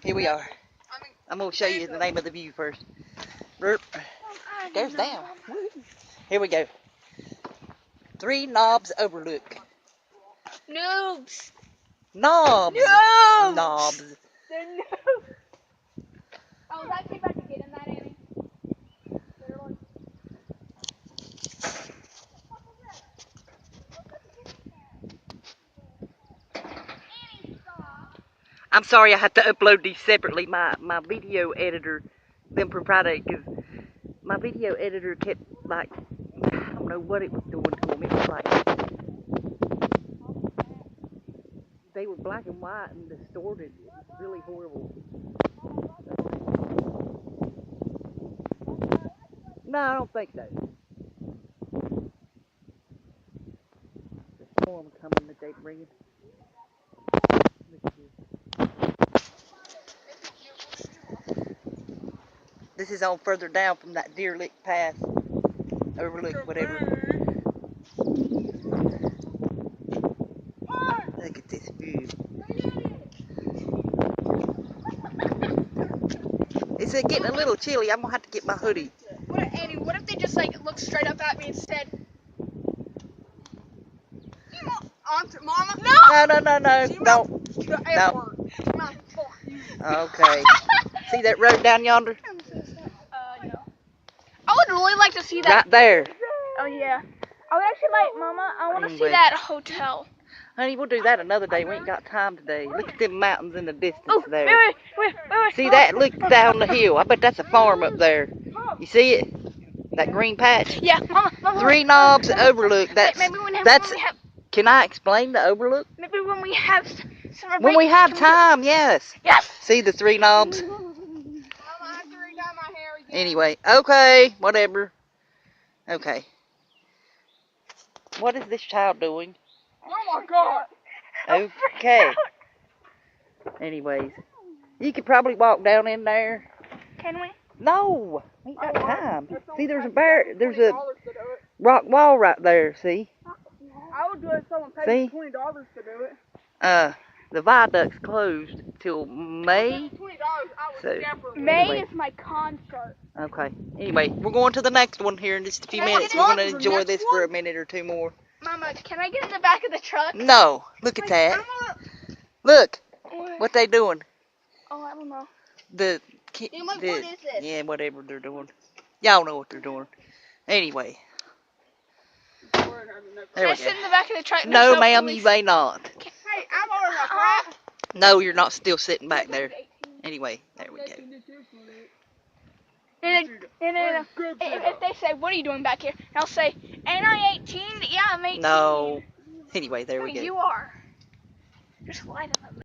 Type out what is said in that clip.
Here we are. I'm going to show you the name of the view first. Burp. Goes down. Here we go. 3 Knobs Overlook. Noobs. Knobs. Noobs. Knobs. They're noobs. Oh, was that about to get in that, Annie? I'm sorry I have to upload these separately. My video editor, them proprietary, because my video editor kept, like, I don't know what it was doing to them. It was like, they were black and white and distorted. It was really horrible. No, I don't think so. The storm coming that they bring it. This is on further down from that Deer Lick Pass. Overlook, whatever. Look at this view. It's getting a little chilly. I'm going to have to get my hoodie. Annie, what if they just like look straight up at me and said, Mama? No! No. Don't. No. Okay. See that road down yonder? No. I would really like to see that. Right there. Oh, yeah. I would actually like, Mama, I want to see Anyway. that hotel. Honey, we'll do that another day. We ain't got time today. Look at them mountains in the distance Oh, there. wait. See that? Look down the hill. I bet that's a farm up there. You see it? That green patch? Yeah, Mama. 3 Knobs Overlook. Maybe when we have, Can I explain the overlook? maybe when we have summer break. When we have time, yes. Yes. See the 3 knobs? Mama, I have to redye my hair again. Anyway, okay, whatever. Okay. What is this child doing? Oh my God. Okay. Anyways, you could probably walk down in there. Can we? No, we ain't got time. See, there's a rock wall right there. See? I would do it if someone paid See? $20 to do it. The viaduct's closed till May. So, May anyway. is my concert. Okay. Anyway, we're going to the next one here in just a few minutes. We're going to enjoy this for a minute or two more. Mama, can I get in the back of the truck? No. Look at that. Look. What they doing? Oh, I don't know. What is this? Yeah, whatever they're doing. Y'all know what they're doing. Anyway. Can I sit in the back of the truck? No, ma'am, you may not. Hey, I'm on my crap. No, you're not still sitting back there. Anyway, there we go. No. If they say, what are you doing back here? And I'll say, ain't I 18? Yeah, I'm 18. No. Anyway, there we No, go. you are. Just lie to them.